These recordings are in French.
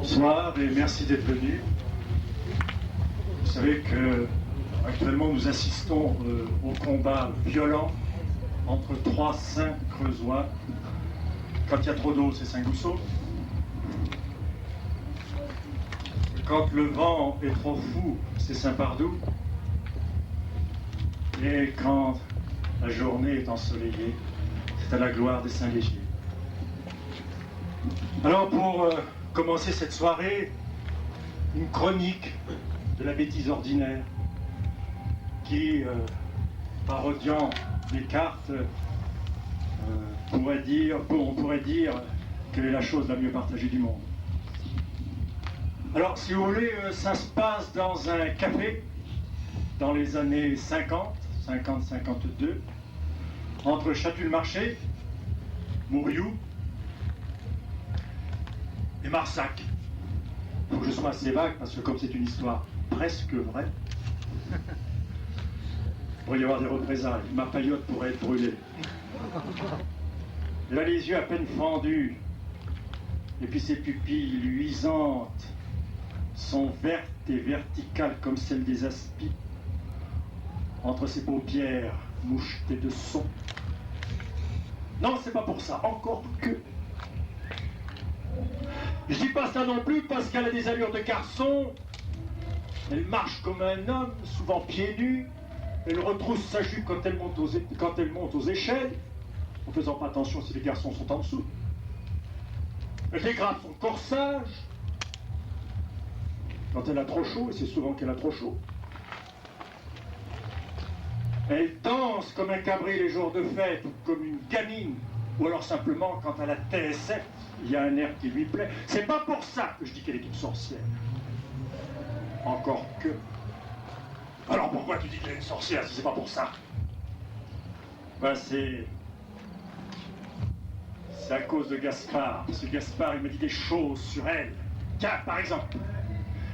Bonsoir et merci d'être venu. Vous savez que actuellement nous assistons au combat violent entre trois saints creusois. Quand il y a trop d'eau, c'est Saint-Gousseau. Quand le vent est trop fou, c'est Saint-Pardoux. Et quand la journée est ensoleillée, c'est à la gloire des Saint-Légiers. Alors pour commencer cette soirée, une chronique de la bêtise ordinaire qui, parodiant Descartes, on pourrait dire quelle est la chose la mieux partagée du monde. Alors si vous voulez, ça se passe dans un café dans les années 50, 50-52, entre Châtellerault-Marché, Mourioux et Marsac. Il faut que je sois assez vague parce que comme c'est une histoire presque vraie, il pourrait y avoir des représailles. Ma paillote pourrait être brûlée. Elle a les yeux à peine fendus, et puis ses pupilles luisantes sont vertes et verticales comme celles des aspis. Entre ses paupières mouchetées de son. Non, c'est pas pour ça, encore que. Je dis pas ça non plus parce qu'elle a des allures de garçon. Elle marche comme un homme, souvent pieds nus. Elle retrousse sa jupe quand elle monte aux échelles, en faisant pas attention si les garçons sont en dessous. Elle dégrade son corsage quand elle a trop chaud, et c'est souvent qu'elle a trop chaud. Elle danse comme un cabri les jours de fête, ou comme une gamine, ou alors simplement quand à la TSF, il y a un air qui lui plaît. C'est pas pour ça que je dis qu'elle est une sorcière. Encore que. Alors pourquoi tu dis qu'elle est une sorcière si c'est pas pour ça? Ben c'est à cause de Gaspard. Parce que Gaspard, il m'a dit des choses sur elle. Tiens, par exemple,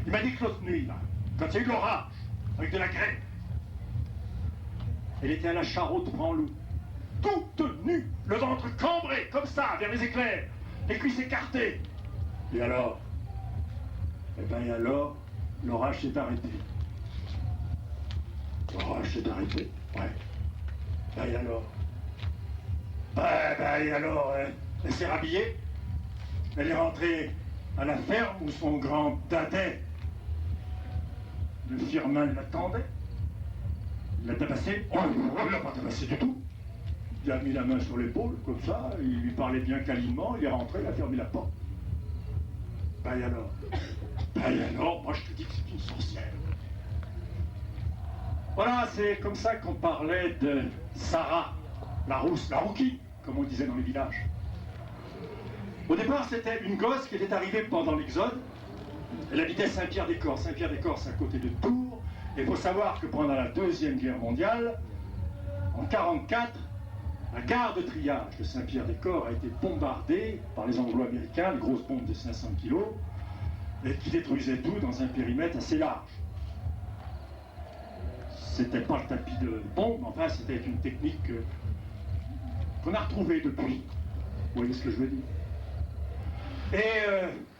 il m'a dit que l'autre nuit, là, quand il y a eu l'orage, avec de la grêle, elle était à la Charaude Branloup, toute nue, le ventre cambré, comme ça, vers les éclairs, les cuisses écartées. Et alors? Eh ben, et alors, l'orage s'est arrêté. L'orage s'est arrêté, ouais. Ben, et alors? Ben, et alors, elle s'est rhabillée. Elle est rentrée à la ferme où son grand dadais, le Firmin, l'attendait. Il l'a tabassé. Oh, il l'a pas tabassé du tout. Il a mis la main sur l'épaule, comme ça, il lui parlait bien câlinement, il est rentré, il a fermé la porte. Ben et alors? Ben et alors, moi je te dis que c'est une sorcière. Voilà, c'est comme ça qu'on parlait de Sarah, la rousse, la rookie, comme on disait dans les villages. Au départ, c'était une gosse qui était arrivée pendant l'Exode. Elle habitait Saint-Pierre-des-Corps. Saint-Pierre-des-Corps, c'est à côté de Tours. Et il faut savoir que pendant la Deuxième Guerre mondiale, en 1944, la gare de triage de Saint-Pierre-des-Corps a été bombardée par les Anglo-Américains, les grosses bombes de 500 kilos, et qui détruisaient tout dans un périmètre assez large. C'était pas le tapis de bombe, enfin c'était une technique qu'on a retrouvée depuis. Vous voyez ce que je veux dire? Et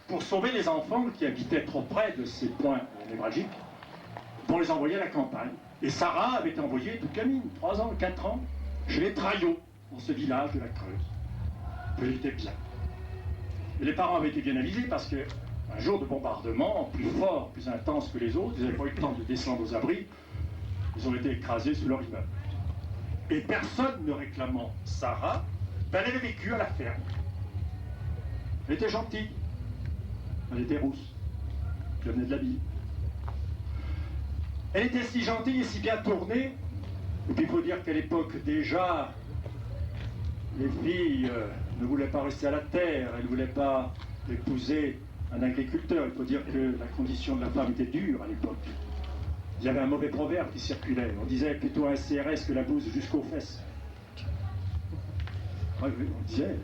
pour sauver les enfants qui habitaient trop près de ces points névralgiques, on les envoyait à la campagne. Et Sarah avait été envoyée toute gamine, 3 ans, 4 ans, chez les Traillots, dans ce village de la Creuse. Elle était bien. Et les parents avaient été bien avisés parce qu'un jour de bombardement, plus fort, plus intense que les autres, ils n'avaient pas eu le temps de descendre aux abris, ils ont été écrasés sous leur immeuble. Et personne ne réclamant Sarah, ben elle avait vécu à la ferme. Elle était gentille, elle était rousse, elle venait de la ville. Elle était si gentille et si bien tournée, et puis il faut dire qu'à l'époque déjà, les filles ne voulaient pas rester à la terre, elles ne voulaient pas épouser un agriculteur. Il faut dire que la condition de la femme était dure à l'époque. Il y avait un mauvais proverbe qui circulait, on disait plutôt un CRS que la bouse jusqu'aux fesses. Ouais, oui, on disait,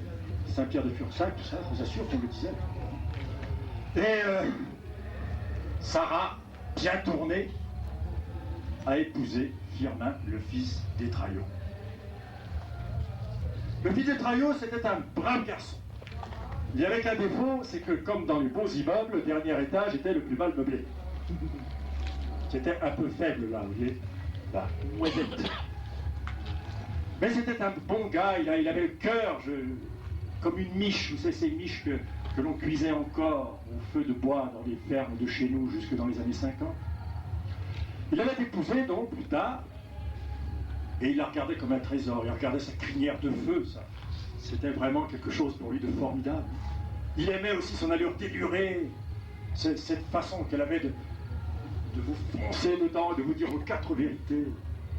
Saint-Pierre-de-Fursac, tout ça, je vous assure qu'on le disait. Et Sarah, bien tournée, a épousé Firmin, le fils des Traillots. Le fils des Traillots, c'était un brave garçon. Il y avait qu'un défaut, c'est que comme dans les beaux immeubles, le dernier étage était le plus mal meublé. C'était un peu faible là, vous voyez, la moisette. Mais c'était un bon gars, il avait le cœur comme une miche, vous savez, ces miches que l'on cuisait encore au feu de bois dans les fermes de chez nous jusque dans les années 50. Il avait épousé donc plus tard, et il la regardait comme un trésor, il regardait sa crinière de feu, ça. C'était vraiment quelque chose pour lui de formidable. Il aimait aussi son allure délurée, cette façon qu'elle avait de vous foncer dedans, de vous dire aux quatre vérités,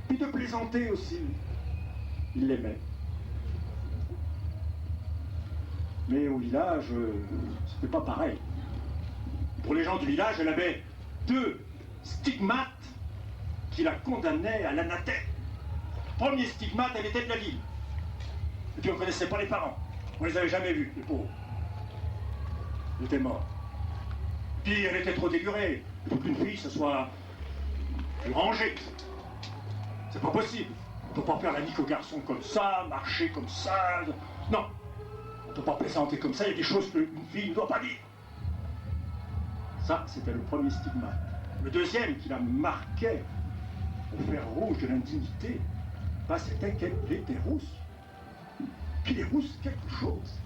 puis de plaisanter aussi. Il l'aimait. Mais au village, c'était pas pareil. Pour les gens du village, elle avait 2 stigmates qui la condamnaient à l'anathème. Premier stigmate, elle était de la ville. Et puis on ne connaissait pas les parents. On ne les avait jamais vus, les pauvres. Ils étaient morts. Puis elle était trop délurée. Il faut qu'une fille, ce soit plus rangée. C'est pas possible. On ne peut pas faire la nique aux garçons comme ça, marcher comme ça. Non. On ne peut pas plaisanter comme ça. Il y a des choses qu'une fille ne doit pas dire. Ça, c'était le premier stigmate. Le deuxième qui la marquait au fer rouge de l'indignité, c'était qu'elle était rousse. Puis les rousses, quelque chose.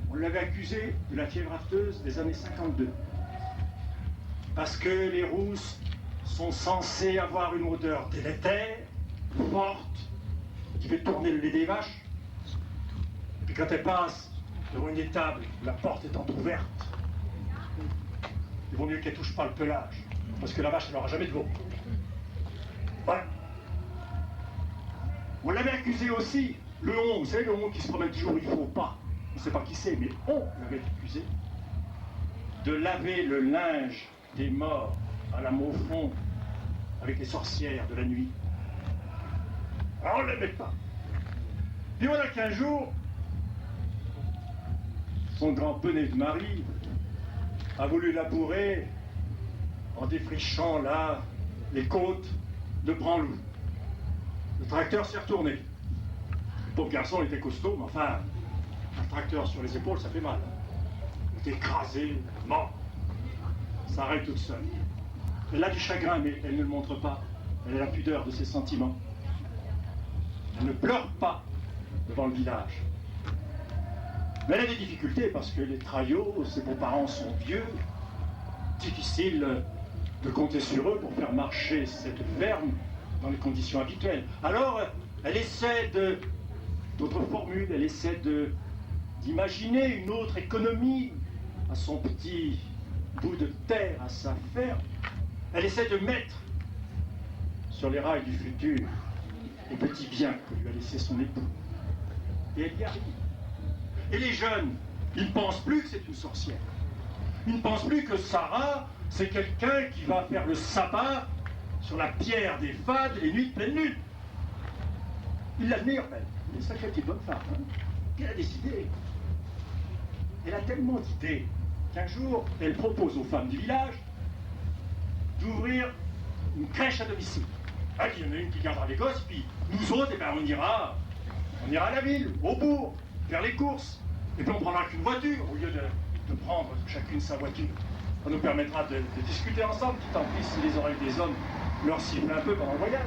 On l'avait accusée de la fièvre afteuse des années 52. Parce que les rousses sont censées avoir une odeur délétère, forte, qui fait tourner le lait des vaches. Et puis quand elles passent devant une étable, la porte étant ouverte, il vaut mieux qu'elle ne touche pas le pelage, parce que la vache, elle n'aura jamais de veau. Ouais. On l'avait accusé aussi, le on, vous savez, le on qui se promène toujours, il ne faut pas. On ne sait pas qui c'est, mais on l'avait accusé de laver le linge des morts à la Maufond avec les sorcières de la nuit. Alors on ne l'aimait pas. Puis voilà qu'un jour, son grand penet de mari a voulu labourer en défrichant là les côtes de Branloup. Le tracteur s'est retourné. Le pauvre garçon était costaud, mais enfin, un tracteur sur les épaules, ça fait mal. Il était écrasé, mort. Ça arrête toute seule. Elle a du chagrin, mais elle ne le montre pas. Elle a la pudeur de ses sentiments. Elle ne pleure pas devant le village. Mais elle a des difficultés parce que les Traillots, ses beaux-parents sont vieux. Difficile de compter sur eux pour faire marcher cette ferme dans les conditions habituelles. Alors, elle essaie d'autres formules, elle essaie d'imaginer une autre économie à son petit bout de terre, à sa ferme. Elle essaie de mettre sur les rails du futur les petits biens que lui a laissé son époux. Et elle y arrive. Et les jeunes, ils ne pensent plus que c'est une sorcière. Ils ne pensent plus que Sarah, c'est quelqu'un qui va faire le sabbat sur la pierre des fades les nuits de pleine lune. Ils l'admirent, elle. Elle est une sacrée petite bonne femme. Hein. Elle a des idées. Elle a tellement d'idées qu'un jour, elle propose aux femmes du village d'ouvrir une crèche à domicile. Elle dit, il y en a une qui gardera les gosses, puis nous autres, eh ben, on ira à la ville, au bourg, faire les courses. Et puis on prendra qu'une voiture, au lieu de prendre chacune sa voiture. Ça nous permettra de discuter ensemble, qui tant pis si les oreilles des hommes leur sifflent un peu pendant le voyage.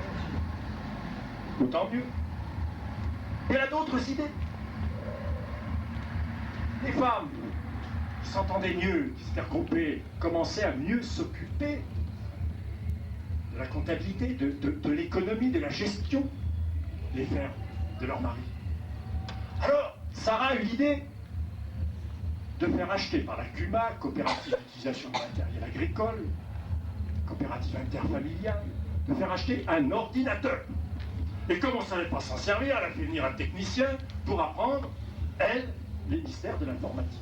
Autant mieux. Et elle a d'autres idées. Les femmes qui s'entendaient mieux, qui s'étaient regroupées, commençaient à mieux s'occuper de la comptabilité, de l'économie, de la gestion des fermes de leur mari. Alors, Sarah a eu l'idée de faire acheter par la CUMA, coopérative d'utilisation de matériel agricole, coopérative interfamiliale, de faire acheter un ordinateur. Et comme on ne savait pas s'en servir, elle a fait venir un technicien pour apprendre, elle, les mystères de l'informatique.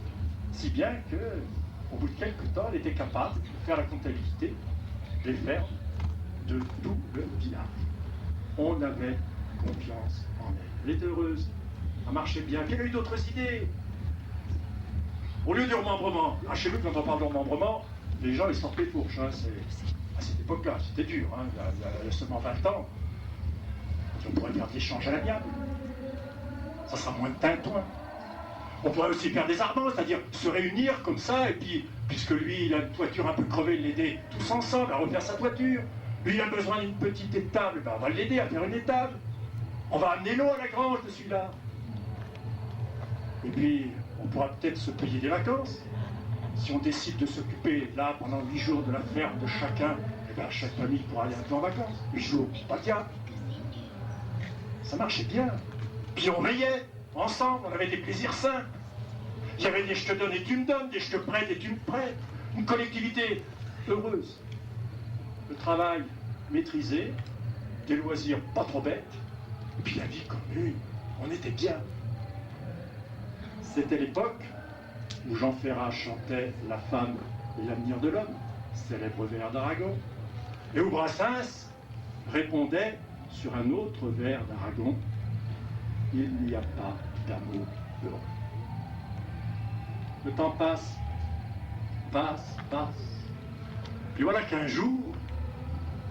Si bien qu'au bout de quelques temps, elle était capable de faire la comptabilité des fermes de tout le village. On avait confiance en elle. Elle était heureuse, ça marchait bien. Puis elle a eu d'autres idées. Au lieu du remembrement, chez nous, quand on parle de remembrement, les gens ils sortent les fourches. Hein, à cette époque-là, c'était dur. Hein, il y a seulement 20 ans. On pourrait faire des échanges à l'amiable. Ça sera moins de tintouin. On pourrait aussi faire des armements, c'est-à-dire se réunir comme ça, et puis, puisque lui, il a une toiture un peu crevée, l'aider tous ensemble à refaire sa toiture. Lui, il a besoin d'une petite étable, ben on va l'aider à faire une étable. On va amener l'eau à la grange de celui-là. Et puis, on pourra peut-être se payer des vacances. Si on décide de s'occuper, là, pendant 8 jours de la ferme de chacun, eh ben, chaque famille pourra aller un peu en vacances. 8 jours, pas de diable. Ça marchait bien. Puis on veillait, ensemble, on avait des plaisirs sains. Il y avait des je te donne et tu me donnes, des je te prête et tu me prêtes. Une collectivité heureuse. Le travail maîtrisé, des loisirs pas trop bêtes, et puis la vie commune, on était bien. C'était l'époque où Jean Ferrat chantait « La femme et l'avenir de l'homme », célèbre vers d'Aragon, et où Brassens répondait sur un autre vers d'Aragon « Il n'y a pas d'amour heureux ». Le temps passe, passe, passe. Puis voilà qu'un jour,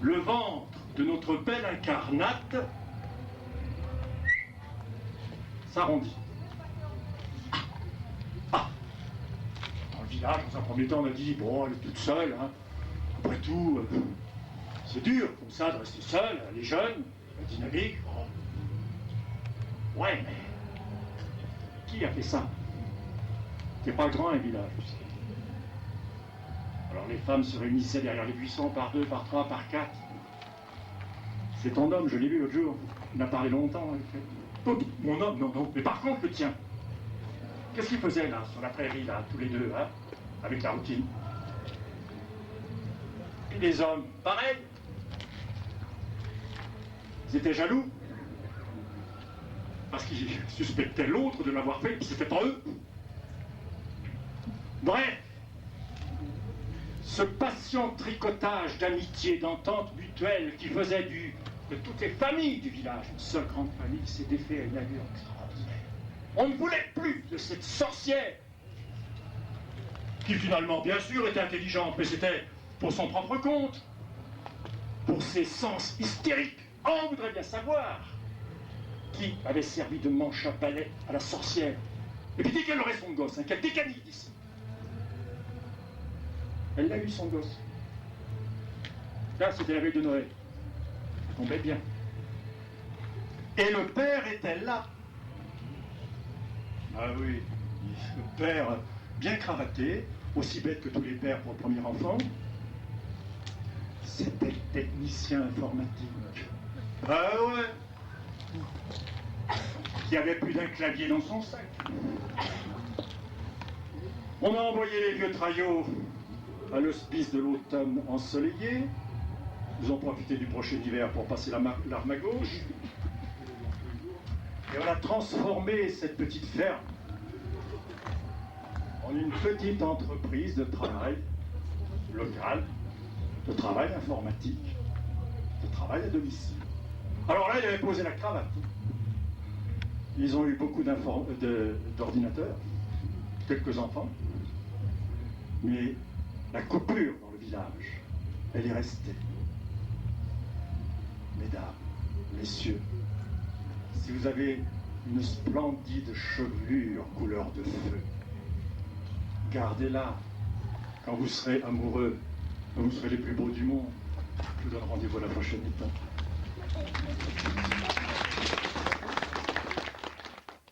le ventre de notre belle incarnate s'arrondit. Ah! Dans le village, dans un premier temps, on a dit, bon, elle est toute seule, hein. Après tout, c'est dur, comme ça, de rester seule, elle est jeune, elle est dynamique. Bon. Ouais, mais qui a fait ça? C'est pas grand, un village, tu sais. Alors les femmes se réunissaient derrière les buissons par 2, par 3, par 4. C'est ton homme, je l'ai vu l'autre jour. Il m'a parlé longtemps. Oh, mon homme, non, non. Mais par contre, le tien. Qu'est-ce qu'il faisait là, sur la prairie, là, tous les deux, hein, avec la routine? Et les hommes, pareil. Ils étaient jaloux. Parce qu'ils suspectaient l'autre de l'avoir fait, et puis c'était pas eux. Bref, ce patient tricotage d'amitié, d'entente mutuelle qui faisait de toutes les familles du village une seule grande famille s'est défait à une allure extraordinaire. On ne voulait plus de cette sorcière qui finalement, bien sûr, était intelligente, mais c'était pour son propre compte, pour ses sens hystériques. On voudrait bien savoir qui avait servi de manche à balai à la sorcière. Et puis dès qu'elle aurait son gosse, hein, qu'elle décanille d'ici. Elle a eu son gosse. Là, c'était la veille de Noël. Ça tombait bien. Et le père était là. Ah oui, le père bien cravaté, aussi bête que tous les pères pour le premier enfant. C'était technicien informatique. Ah ouais. Qui avait plus d'un clavier dans son sac. On a envoyé les vieux traillots à l'hospice de l'automne ensoleillé. Ils ont profité du prochain hiver pour passer l'arme à gauche. Et on a transformé cette petite ferme en une petite entreprise de travail local, de travail informatique, de travail à domicile. Alors là, il avait posé la cravate. Ils ont eu beaucoup d'ordinateurs, quelques enfants, mais la coupure dans le village, elle est restée. Mesdames, messieurs, si vous avez une splendide chevelure couleur de feu, gardez-la. Quand vous serez amoureux, quand vous serez les plus beaux du monde, je vous donne rendez-vous à la prochaine étape. À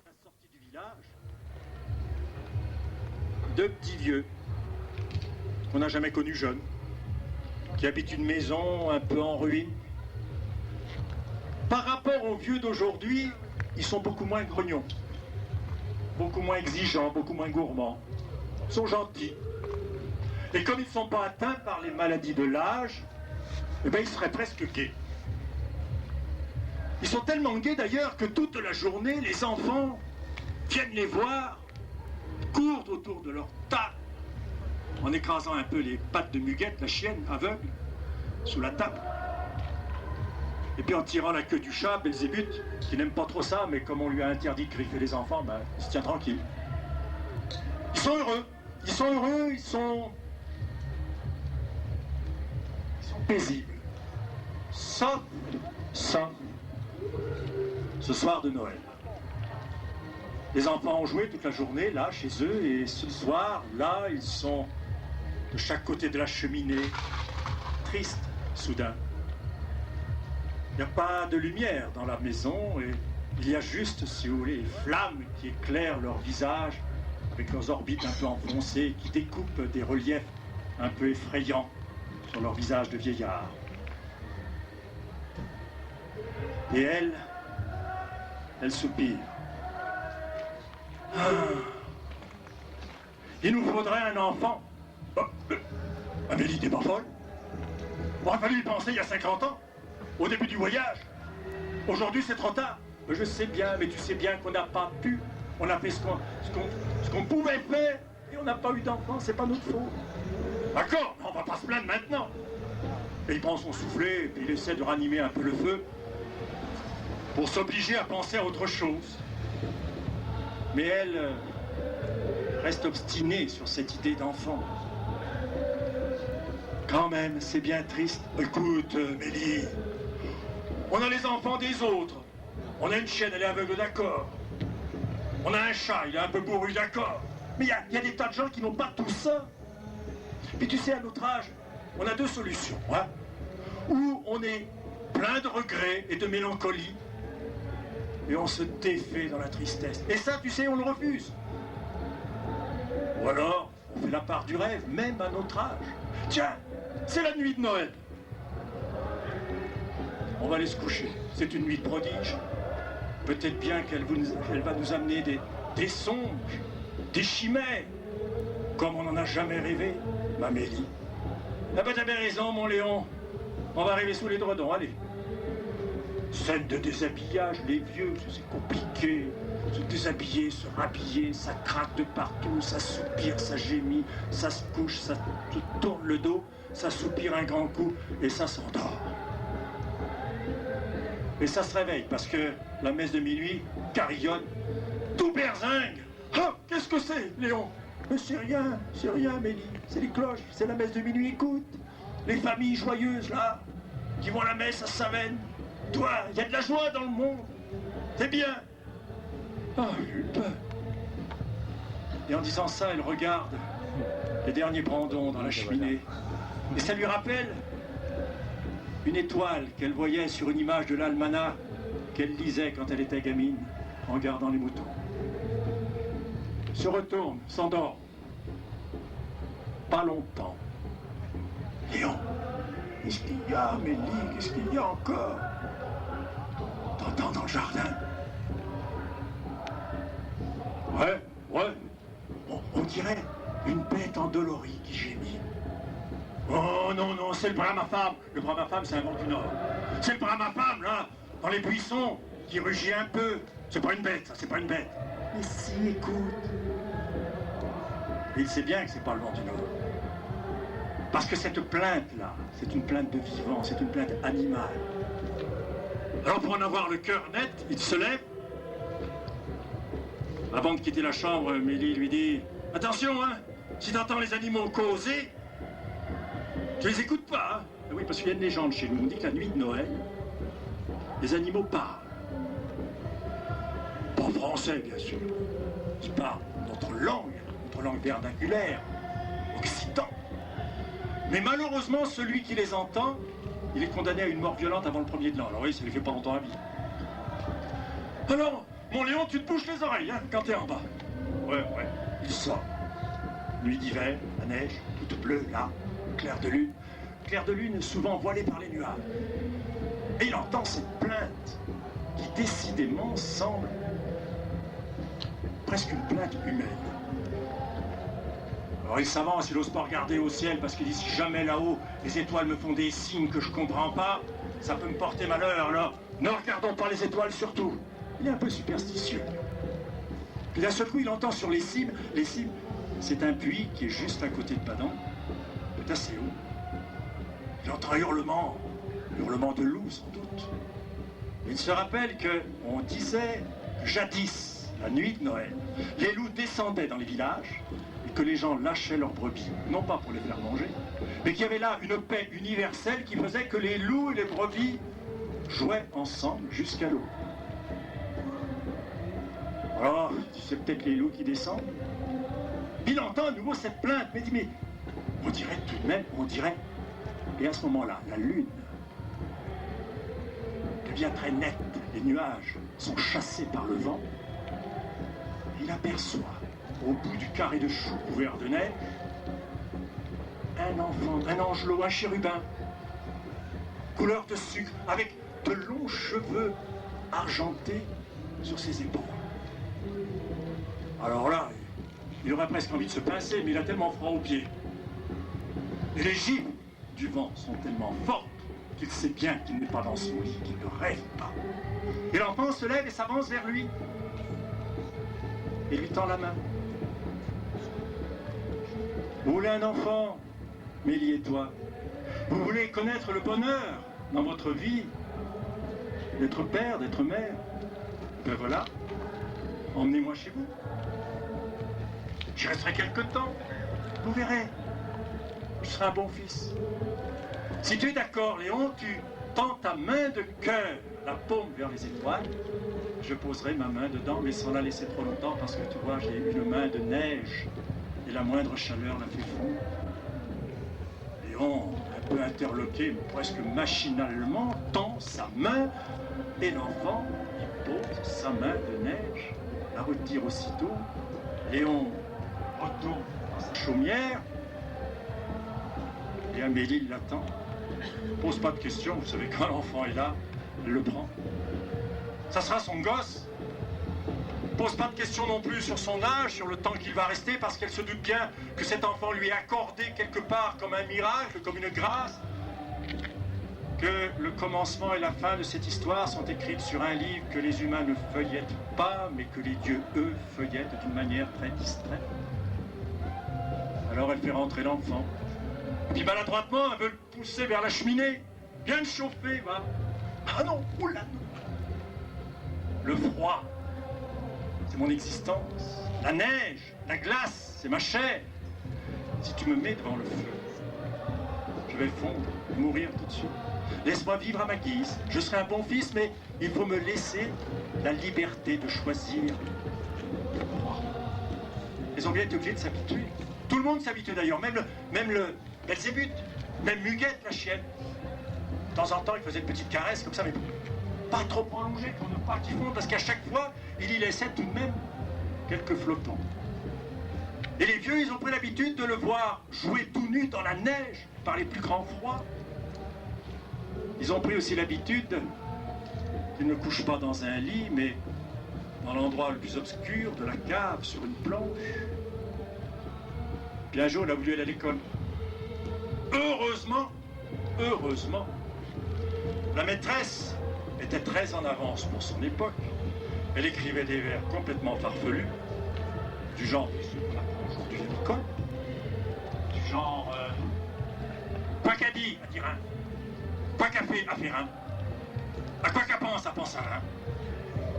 la sortie du village, 2 petits vieux qu'on n'a jamais connus jeunes, qui habitent une maison un peu en ruine. Par rapport aux vieux d'aujourd'hui, ils sont beaucoup moins grognons, beaucoup moins exigeants, beaucoup moins gourmands. Ils sont gentils. Et comme ils ne sont pas atteints par les maladies de l'âge, eh bien, ils seraient presque gais. Ils sont tellement gais d'ailleurs que toute la journée, les enfants viennent les voir, courent autour de leur table, en écrasant un peu les pattes de Muguette, la chienne aveugle, sous la table. Et puis en tirant la queue du chat, Belzébuth, qui n'aime pas trop ça, mais comme on lui a interdit de griffer les enfants, ben, il se tient tranquille. Ils sont heureux, ils sont heureux, ils sont paisibles. Sauf ce soir de Noël. Les enfants ont joué toute la journée, là, chez eux, et ce soir, là, ils sont de chaque côté de la cheminée, tristes, soudain. Il n'y a pas de lumière dans la maison, et il y a juste, si vous voulez, les flammes qui éclairent leur visage, avec leurs orbites un peu enfoncées, qui découpent des reliefs un peu effrayants sur leur visage de vieillard. Et elle soupire. Ah. Il nous faudrait un enfant. Oh, Amélie, t'es pas folle? Il aurait fallu y penser il y a 50 ans, au début du voyage. Aujourd'hui, c'est trop tard. Je sais bien, mais tu sais bien qu'on n'a pas pu. On a fait ce qu'on pouvait faire, et on n'a pas eu d'enfant, c'est pas notre faute. D'accord, on va pas se plaindre maintenant. Et il prend son soufflet, et puis il essaie de ranimer un peu le feu, pour s'obliger à penser à autre chose. Mais elle reste obstinée sur cette idée d'enfant. Quand même, c'est bien triste. Écoute, Mélie, on a les enfants des autres. On a une chienne, elle est aveugle, d'accord. On a un chat, il est un peu bourru, d'accord. Mais il y a des tas de gens qui n'ont pas tout ça. Puis tu sais, à notre âge, on a deux solutions. Hein? Ou on est plein de regrets et de mélancolie, et on se défait dans la tristesse. Et ça, tu sais, on le refuse. Ou alors, on fait la part du rêve, même à notre âge. Tiens, c'est la nuit de Noël. On va aller se coucher. C'est une nuit de prodige. Peut-être bien qu'elle va nous amener des songes, des chimères, comme on n'en a jamais rêvé, ma Mélie. Ah ben t'avais raison, mon Léon. On va arriver sous les dredons, allez. Scène de déshabillage, les vieux, c'est compliqué. Se déshabiller, se rhabiller, ça craque de partout, ça soupire, ça gémit, ça se couche, ça se tourne le dos, ça soupire un grand coup et ça s'endort. Et ça se réveille parce que la messe de minuit carillonne, tout berzingue. Ah, qu'est-ce que c'est, Léon? Mais c'est rien, Mélie. C'est les cloches, c'est la messe de minuit, écoute. Les familles joyeuses, là, qui vont à la messe à Savenne. Toi, il y a de la joie dans le monde. C'est bien. Ah, j'ai eu peur. Et en disant ça, elle regarde les derniers brandons dans la cheminée. Et ça lui rappelle une étoile qu'elle voyait sur une image de l'almanach qu'elle lisait quand elle était gamine, en gardant les moutons. Se retourne, s'endort. Pas longtemps. Léon, qu'est-ce qu'il y a, Mélie? Qu'est-ce qu'il y a encore? T'entends dans le jardin? Ouais. On dirait une bête endolorie qui gémit. Oh non, c'est le Bramafam. Le Bramafam, c'est un vent du Nord. C'est le Bramafam, là, dans les buissons, qui rugit un peu. C'est pas une bête, ça, c'est pas une bête. Mais si, écoute. Il sait bien que c'est pas le vent du Nord. Parce que cette plainte-là, c'est une plainte de vivant, c'est une plainte animale. Alors pour en avoir le cœur net, il se lève. Avant de quitter la chambre, Mélie lui dit « Attention, hein, si t'entends les animaux causer, tu les écoutes pas, hein ?» Oui, parce qu'il y a une légende chez nous, on dit que la nuit de Noël, les animaux parlent. Pas en français, bien sûr. Ils parlent notre langue vernaculaire, occitan. Mais malheureusement, celui qui les entend, il est condamné à une mort violente avant le premier de l'an. Alors oui, ça lui fait pas longtemps à vivre. Alors, mon Léon, tu te bouches les oreilles, hein, quand t'es en bas. Ouais, il sort. Nuit d'hiver, la neige, toute bleue, là, clair de lune. Clair de lune souvent voilé par les nuages. Et il entend cette plainte qui décidément semble presque une plainte humaine. Alors il s'avance, il n'ose pas regarder au ciel parce qu'il dit si jamais là-haut les étoiles me font des signes que je comprends pas, ça peut me porter malheur, là. Ne regardons pas les étoiles surtout. Il est un peu superstitieux. Puis d'un seul coup, il entend sur les cimes, c'est un puits qui est juste à côté de Padan, c'est assez haut. Il entend un hurlement de loup sans doute. Il se rappelle qu'on disait jadis, la nuit de Noël, les loups descendaient dans les villages et que les gens lâchaient leurs brebis, non pas pour les faire manger, mais qu'il y avait là une paix universelle qui faisait que les loups et les brebis jouaient ensemble jusqu'à l'aube. Alors, c'est peut-être les loups qui descendent. Il entend à nouveau cette plainte, mais dit, mais on dirait tout de même, on dirait. Et à ce moment-là, la lune devient très nette, les nuages sont chassés par le vent. Il aperçoit, au bout du carré de choux couvert de neige, un enfant, un angelot, un chérubin, couleur de sucre, avec de longs cheveux argentés sur ses épaules. Alors là, il aurait presque envie de se pincer, mais il a tellement froid aux pieds. Et les gifles du vent sont tellement fortes qu'il sait bien qu'il n'est pas dans son lit, qu'il ne rêve pas. Et l'enfant se lève et s'avance vers lui. Et lui tend la main. Vous voulez un enfant, Mélie et toi? Vous voulez connaître le bonheur dans votre vie, d'être père, d'être mère? Ben voilà, emmenez-moi chez vous. J'y resterai quelque temps. Vous verrez, je serai un bon fils. Si tu es d'accord, Léon, tu tends ta main de cœur, la paume vers les étoiles. Je poserai ma main dedans, mais sans la laisser trop longtemps, parce que tu vois, j'ai une main de neige, et la moindre chaleur la fait fondre. Léon, un peu interloqué, mais presque machinalement, tend sa main, et l'enfant y pose sa main de neige, la retire aussitôt. Léon retourne dans sa chaumière, et Amélie l'attend. Pose pas de questions, vous savez, quand l'enfant est là, elle le prend. Ça sera son gosse. Pose pas de questions non plus sur son âge, sur le temps qu'il va rester, parce qu'elle se doute bien que cet enfant lui est accordé quelque part comme un miracle, comme une grâce, que le commencement et la fin de cette histoire sont écrites sur un livre que les humains ne feuillettent pas, mais que les dieux, eux, feuillettent d'une manière très distraite. Alors elle fait rentrer l'enfant. Puis maladroitement, elle veut le pousser vers la cheminée. Bien le chauffer, va. Ah non, oula, non. Le froid, c'est mon existence. La neige, la glace, c'est ma chair. Si tu me mets devant le feu, je vais fondre, mourir tout de suite. Laisse-moi vivre à ma guise. Je serai un bon fils, mais il faut me laisser la liberté de choisir le froid. Ils ont bien été obligés de s'habituer. Tout le monde s'habitue d'ailleurs, même le Belzébuth, même Muguette, la chienne. De temps en temps, il faisait une petite caresse comme ça, mais pas trop prolongée pour ne pas qu'il fonde, parce qu'à chaque fois, il y laissait tout de même quelques flottons. Et les vieux, ils ont pris l'habitude de le voir jouer tout nu dans la neige par les plus grands froids. Ils ont pris aussi l'habitude qu'il ne couche pas dans un lit, mais dans l'endroit le plus obscur de la cave, sur une planche. Puis un jour, il a voulu aller à l'école. Heureusement, la maîtresse était très en avance pour son époque. Elle écrivait des vers complètement farfelus, du genre de ceux qu'on apprend aujourd'hui à l'école, du genre quoi qu'a dit, à dire un, quoi qu'a fait, à faire un, à quoi qu'a pense, à penser à un,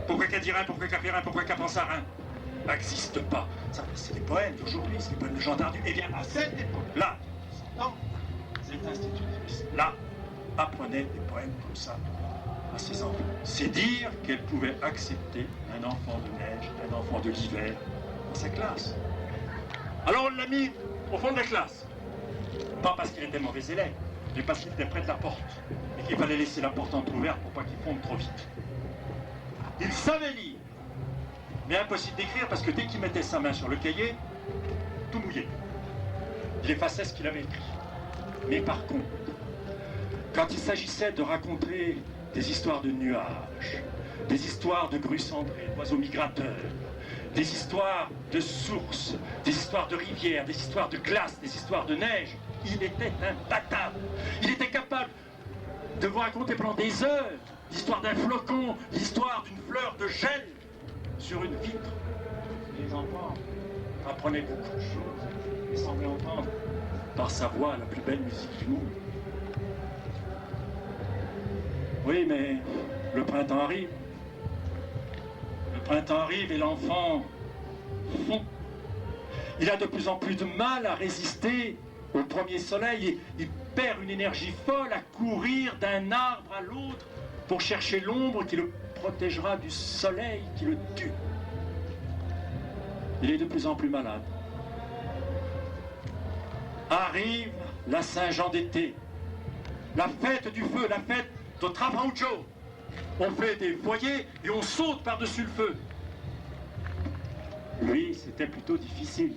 pourquoi qu'a dire un, pourquoi qu'a faire un, pourquoi qu'a pense à un. N'existe pas. Ça, c'est des poèmes d'aujourd'hui, c'est des poèmes de Jean Dardu. Eh bien, à cette époque-là, cet institutrice là apprenait des poèmes comme ça à ses enfants. C'est dire qu'elle pouvait accepter un enfant de neige, un enfant de l'hiver dans sa classe. Alors on l'a mis au fond de la classe. Pas parce qu'il était mauvais élève, mais parce qu'il était près de la porte et qu'il fallait laisser la porte entrouverte pour pas qu'il fonde trop vite. Il savait lire, mais impossible d'écrire parce que dès qu'il mettait sa main sur le cahier, tout mouillait. Il effaçait ce qu'il avait écrit. Mais par contre, quand il s'agissait de raconter des histoires de nuages, des histoires de grues cendrées, d'oiseaux migrateurs, des histoires de sources, des histoires de rivières, des histoires de glace, des histoires de neige, il était imbattable. Il était capable de vous raconter pendant des heures l'histoire d'un flocon, l'histoire d'une fleur de gel sur une vitre. Les enfants apprenaient beaucoup de choses et semblaient entendre par sa voix la plus belle musique du monde. Oui, mais le printemps arrive. Le printemps arrive et l'enfant fond. Il a de plus en plus de mal à résister au premier soleil et il perd une énergie folle à courir d'un arbre à l'autre pour chercher l'ombre qui le protégera du soleil qui le tue. Il est de plus en plus malade. Arrive la Saint-Jean d'été, la fête du feu, la fête de Trapancho. On fait des foyers et on saute par-dessus le feu. Lui, c'était plutôt difficile.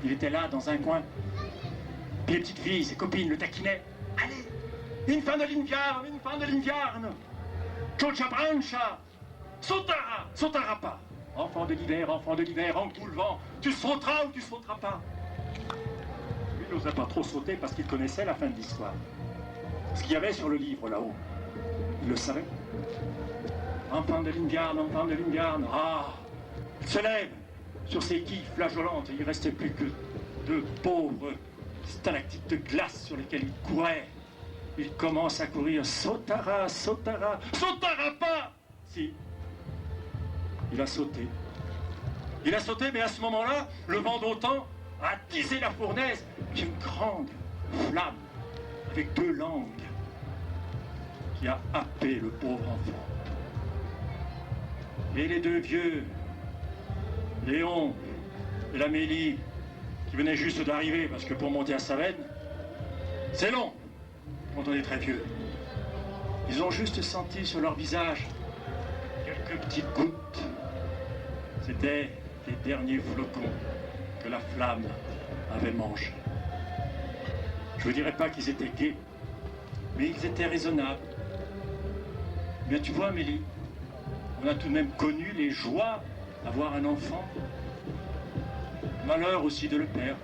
Il était là, dans un coin. Puis les petites filles, ses copines, le taquinaient. Allez, une fin de l'inviarne, Chocha brancha, sautara pas. Enfant de l'hiver, en tout le vent, tu sauteras ou tu sauteras pas. Lui n'osait pas trop sauter parce qu'il connaissait la fin de l'histoire. Ce qu'il y avait sur le livre là-haut, il le savait. Enfant de l'inviarne, ah, il se lève sur ses quilles flageolantes et il ne restait plus que de pauvres stalactites de glace sur lesquelles il courait. Il commence à courir, sautara pas. Si, il a sauté, mais à ce moment-là, le vent d'autant a attisé la fournaise, qui est une grande flamme avec deux langues, qui a happé le pauvre enfant. Et les deux vieux, Léon et l'Amélie, qui venaient juste d'arriver, parce que pour monter à Savenne, c'est long quand on est très vieux. Ils ont juste senti sur leur visage quelques petites gouttes. C'était les derniers flocons que la flamme avait mangés. Je ne vous dirais pas qu'ils étaient gais, mais ils étaient raisonnables. Mais tu vois, Amélie, on a tout de même connu les joies d'avoir un enfant. Malheur aussi de le perdre.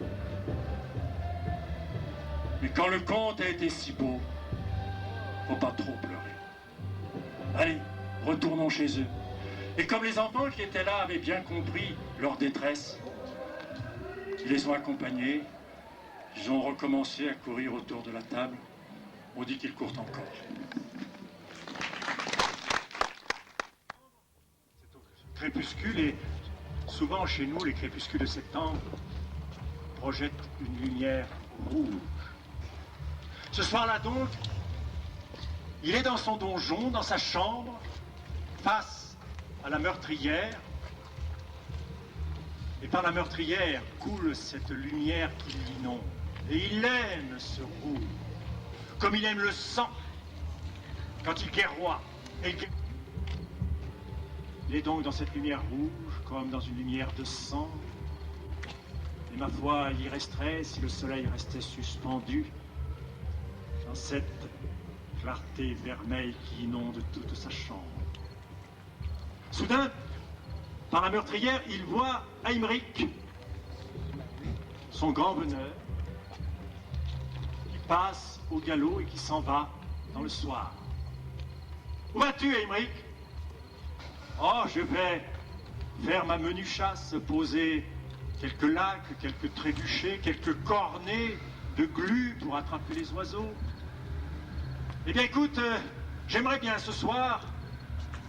Mais quand le conte a été si beau, faut pas trop pleurer. Allez, retournons chez eux. Et comme les enfants qui étaient là avaient bien compris leur détresse, ils les ont accompagnés, ils ont recommencé à courir autour de la table. On dit qu'ils courent encore. C'est au crépuscule et souvent chez nous, les crépuscules de septembre projettent une lumière rouge. Ce soir-là donc, il est dans son donjon, dans sa chambre, face à la meurtrière. Et par la meurtrière coule cette lumière qui l'inonde. Et il aime ce rouge, comme il aime le sang, quand il guerroie. Il est donc dans cette lumière rouge, comme dans une lumière de sang. Et ma foi, il y resterait si le soleil restait suspendu dans cette clarté vermeille qui inonde toute sa chambre. Soudain, par la meurtrière, il voit Aymeric, son grand veneur, qui passe au galop et qui s'en va dans le soir. Où vas-tu, Aymeric? Oh, je vais faire ma menue chasse, poser quelques lacs, quelques trébuchets, quelques cornets de glu pour attraper les oiseaux. Eh bien, écoute, j'aimerais bien ce soir,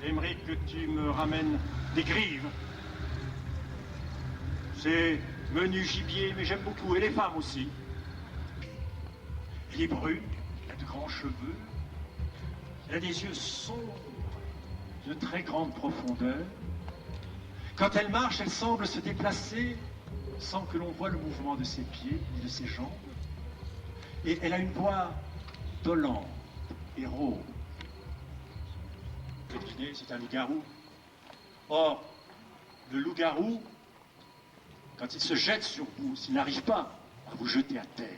Aymeric, que tu me ramènes des grives. C'est menu gibier, mais j'aime beaucoup, et les femmes aussi. Elle est brune, elle a de grands cheveux, elle a des yeux sombres, de très grande profondeur. Quand elle marche, elle semble se déplacer sans que l'on voie le mouvement de ses pieds ni de ses jambes. Et elle a une voix dolente et rauque. Vous devinez, c'est un loup-garou. Or, le loup-garou, quand il se jette sur vous, s'il n'arrive pas à vous jeter à terre,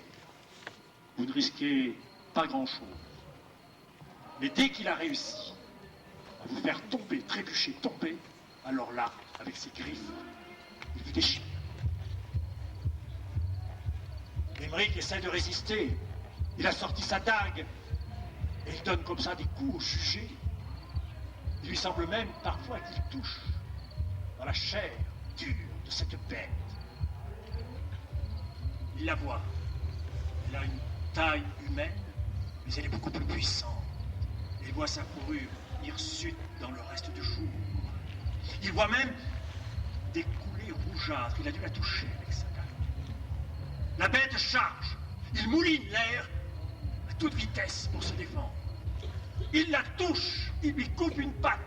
vous ne risquez pas grand-chose. Mais dès qu'il a réussi à vous faire tomber, trébucher, tomber, alors là, avec ses griffes, il vous déchire. Aymeric essaie de résister. Il a sorti sa dague et il donne comme ça des coups au jugé. Il lui semble même parfois qu'il touche dans la chair dure de cette bête. Il la voit. Elle a une taille humaine, mais elle est beaucoup plus puissante. Il voit sa fourrure hirsute dans le reste du jour. Il voit même des coulées rougeâtres. Il a dû la toucher avec sa dague. La bête charge. Il mouline l'air à toute vitesse pour se défendre. Il la touche. Il lui coupe une patte.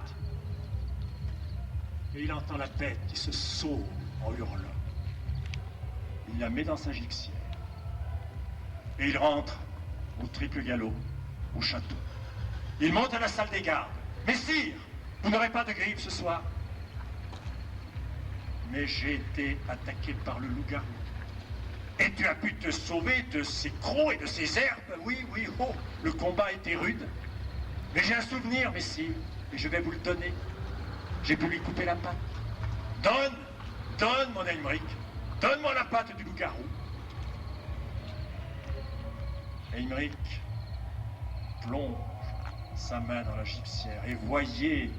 Et il entend la bête qui se sauve en hurlant. il la met dans sa gixière. Et il rentre au triple galop, au château. Il monte à la salle des gardes. « Messire, vous n'aurez pas de grippe ce soir. » « Mais j'ai été attaqué par le loup-garou. Et tu as pu te sauver de ces crocs et de ces herbes. Oui, oui, oh, le combat était rude. Mais j'ai un souvenir, messire, et je vais vous le donner. J'ai pu lui couper la patte. Donne, mon Aymeric, donne-moi la patte du loup-garou. » Aymeric plonge sa main dans la gibecière et voyez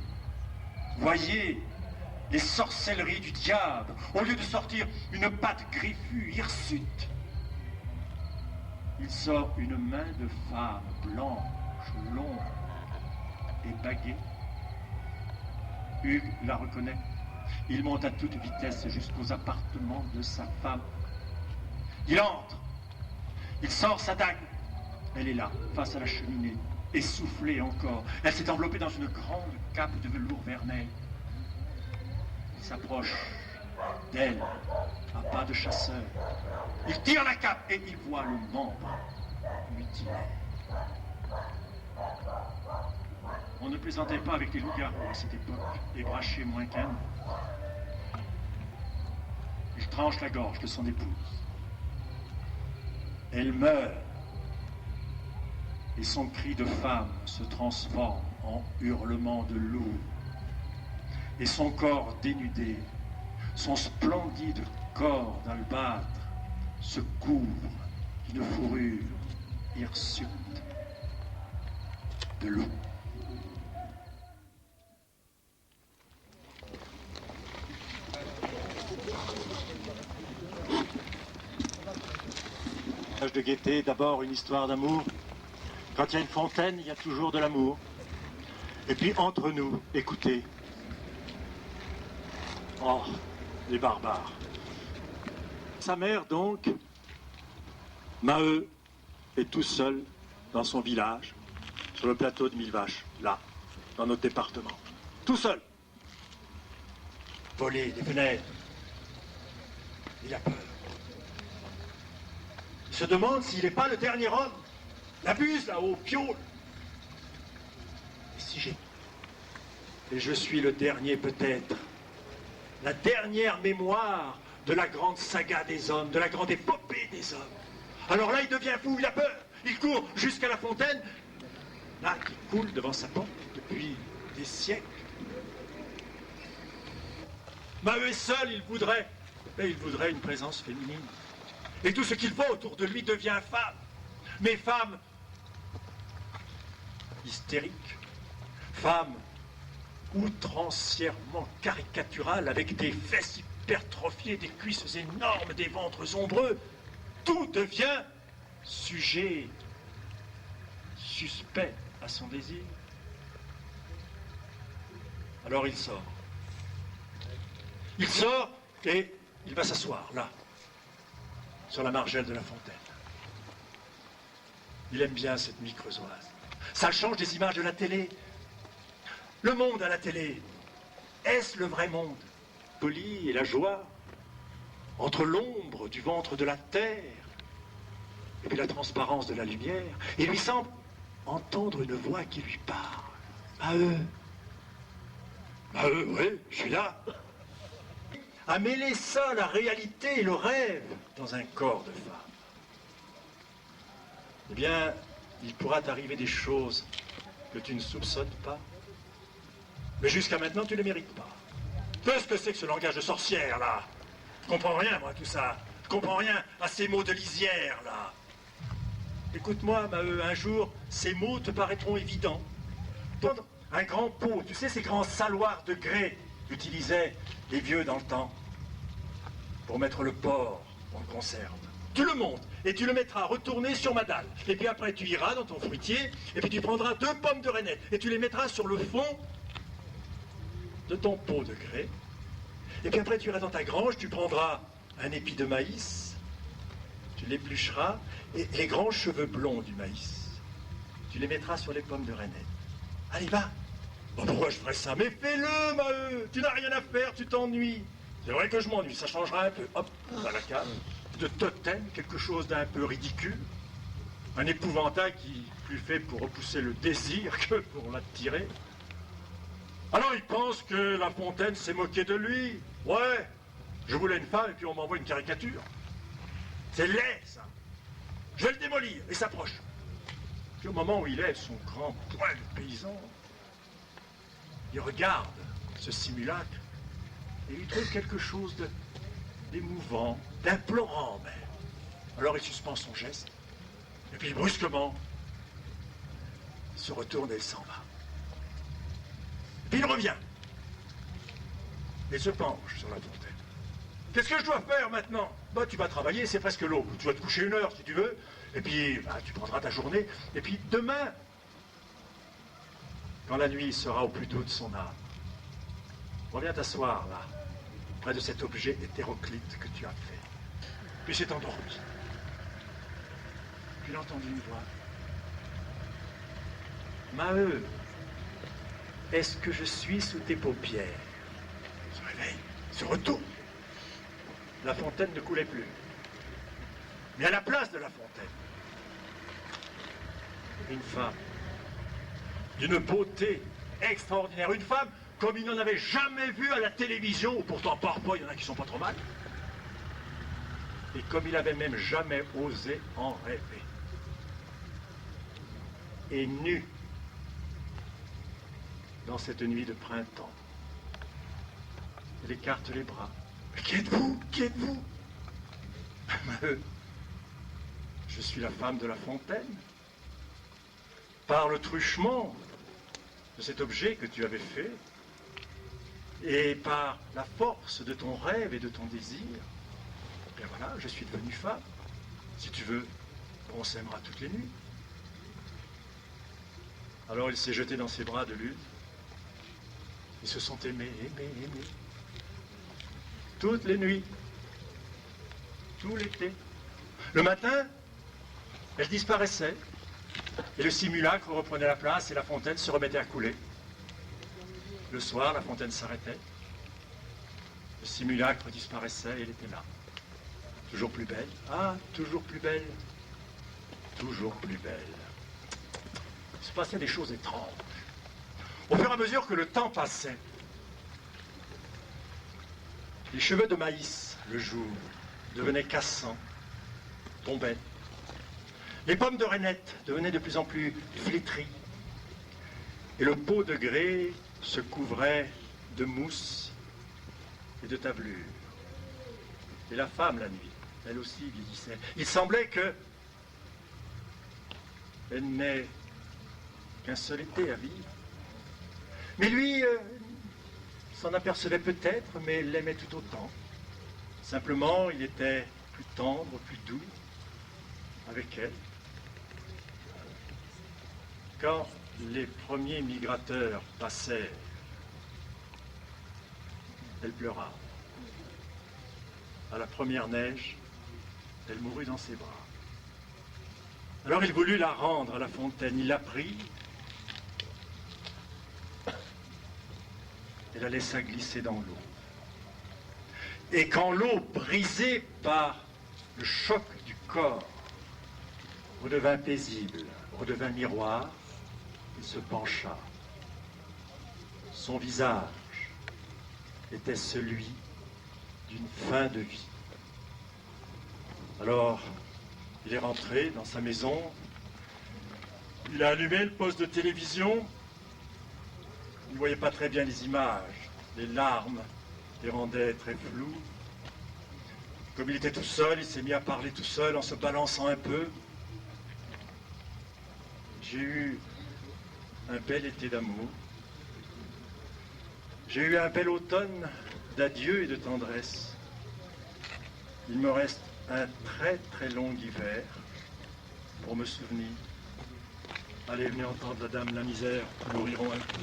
les sorcelleries du diable. Au lieu de sortir une patte griffue, hirsute, il sort une main de femme blanche, longue et baguée. Hugues la reconnaît. Il monte à toute vitesse jusqu'aux appartements de sa femme. Il entre. Il sort sa dague. Elle est là, face à la cheminée, essoufflée encore. Elle s'est enveloppée dans une grande cape de velours vermeil. Il s'approche d'elle, à pas de chasseur. Il tire la cape et il voit le membre mutilé. On ne plaisantait pas avec les loups-garous à cette époque, et Brachet moins qu'un. Il tranche la gorge de son épouse. Elle meurt, et son cri de femme se transforme en hurlement de loup. Et son corps dénudé, son splendide corps d'albâtre, se couvre d'une fourrure hirsute de loup. De gaieté, d'abord une histoire d'amour. Quand il y a une fontaine, il y a toujours de l'amour. Et puis entre nous, écoutez. Oh, les barbares. Sa mère, donc, Maheu, est tout seul dans son village, sur le plateau de Millevaches, là, dans notre département. Tout seul. Voler des fenêtres. Il a peur. Il se demande s'il n'est pas le dernier homme. La buse, là, au piole. Et si j'ai... Et je suis le dernier, peut-être. La dernière mémoire de la grande saga des hommes, de la grande épopée des hommes. Alors là, il devient fou, il a peur. Il court jusqu'à la fontaine, là, qui coule devant sa porte depuis des siècles. Maheu est seul, il voudrait une présence féminine. Et tout ce qu'il voit autour de lui devient femme. Mais femme hystérique, femme outrancièrement caricaturale, avec des fesses hypertrophiées, des cuisses énormes, des ventres ombreux. Tout devient sujet, suspect à son désir. Alors il sort. Il sort et il va s'asseoir, là, sur la margelle de la fontaine. Il aime bien cette mi-creusoise. Ça change des images de la télé. Le monde à la télé, est-ce le vrai monde? Poli et la joie, entre l'ombre du ventre de la terre et puis la transparence de la lumière. Il lui semble entendre une voix qui lui parle. Maheu, oui, je suis là. À mêler ça, la réalité et le rêve, dans un corps de femme. Eh bien, il pourra t'arriver des choses que tu ne soupçonnes pas. Mais jusqu'à maintenant, tu ne les mérites pas. Qu'est-ce que c'est que ce langage de sorcière, là? Je comprends rien, moi, tout ça. Je comprends rien à ces mots de lisière, là. Écoute-moi, Maheu, un jour, ces mots te paraîtront évidents. Prendre un grand pot, tu sais, ces grands saloirs de grès qu'utilisaient les vieux dans le temps, pour mettre le porc en conserve. Tu le montes et tu le mettras retourné sur ma dalle. Et puis après, tu iras dans ton fruitier et puis tu prendras 2 pommes de reinette et tu les mettras sur le fond de ton pot de grès. Et puis après, tu iras dans ta grange, tu prendras un épi de maïs, tu l'éplucheras et les grands cheveux blonds du maïs, tu les mettras sur les pommes de reinette. Allez, va. Bon, pourquoi je ferais ça? Mais fais-le, Maheu. Tu n'as rien à faire, tu t'ennuies. C'est vrai que je m'ennuie, ça changera un peu. Hop, à la cave. de totem, quelque chose d'un peu ridicule, un épouvantail qui est plus fait pour repousser le désir que pour l'attirer. Alors il pense que La Fontaine s'est moqué de lui. Ouais, je voulais une femme et puis on m'envoie une caricature. C'est laid, ça. Je vais le démolir, et s'approche. Puis au moment où il lève son grand poing de paysan, il regarde ce simulacre et il trouve quelque chose d'émouvant, d'implorant même. Alors il suspend son geste, et puis brusquement, il se retourne et il s'en va. Puis il revient, et se penche sur La Fontaine. Qu'est-ce que je dois faire maintenant? Bah, tu vas travailler, c'est presque l'aube. Tu vas te coucher 1 heure si tu veux, et puis bah, tu prendras ta journée, et puis demain, quand la nuit sera au plus tôt de son âme, reviens t'asseoir là, près de cet objet hétéroclite que tu as fait. Puis s'est endormi. Puis il a entendu une voix. Maheu, est-ce que je suis sous tes paupières? Il se réveille, il se retourne. La fontaine ne coulait plus. Mais à la place de la fontaine, une femme d'une beauté extraordinaire, une femme comme il n'en avait jamais vu à la télévision, ou pourtant parfois il y en a qui sont pas trop mal, et comme il avait même jamais osé en rêver. Et nue, dans cette nuit de printemps, elle écarte les bras. Mais qui êtes-vous? Qui êtes-vous? Je suis la femme de La Fontaine. Par le truchement de cet objet que tu avais fait, et par la force de ton rêve et de ton désir, bien voilà, je suis devenue femme. Si tu veux, on s'aimera toutes les nuits. Alors il s'est jeté dans ses bras de lune. Ils se sont aimés, aimés. Toutes les nuits, tout l'été. Le matin, elle disparaissait, et le simulacre reprenait la place, et La Fontaine se remettait à couler. Le soir, La Fontaine s'arrêtait, le simulacre disparaissait, et elle était là. Toujours plus belle, ah, toujours plus belle, toujours plus belle. Il se passait des choses étranges. Au fur et à mesure que le temps passait, les cheveux de maïs, le jour, devenaient cassants, tombaient. Les pommes de reinette devenaient de plus en plus flétries. Et le pot de grès se couvrait de mousse et de tablure. Et la femme, la nuit, elle aussi vieillissait. Il semblait que elle n'ait qu'un seul été à vivre. Mais lui s'en apercevait peut-être, mais il l'aimait tout autant. Simplement, il était plus tendre, plus doux avec elle. Quand les premiers migrateurs passèrent, elle pleura. À la première neige, elle mourut dans ses bras. Alors il voulut la rendre à La Fontaine. Il la prit et la laissa glisser dans l'eau. Et quand l'eau, brisée par le choc du corps, redevint paisible, redevint miroir, il se pencha. Son visage était celui d'une fin de vie. Alors, il est rentré dans sa maison, il a allumé le poste de télévision, il ne voyait pas très bien les images, les larmes les rendaient très floues. Comme il était tout seul, il s'est mis à parler tout seul en se balançant un peu. J'ai eu un bel été d'amour. J'ai eu un bel automne d'adieu et de tendresse. Il me reste un très très long hiver pour me souvenir. Allez, venez entendre la dame la misère, nous rirons un peu.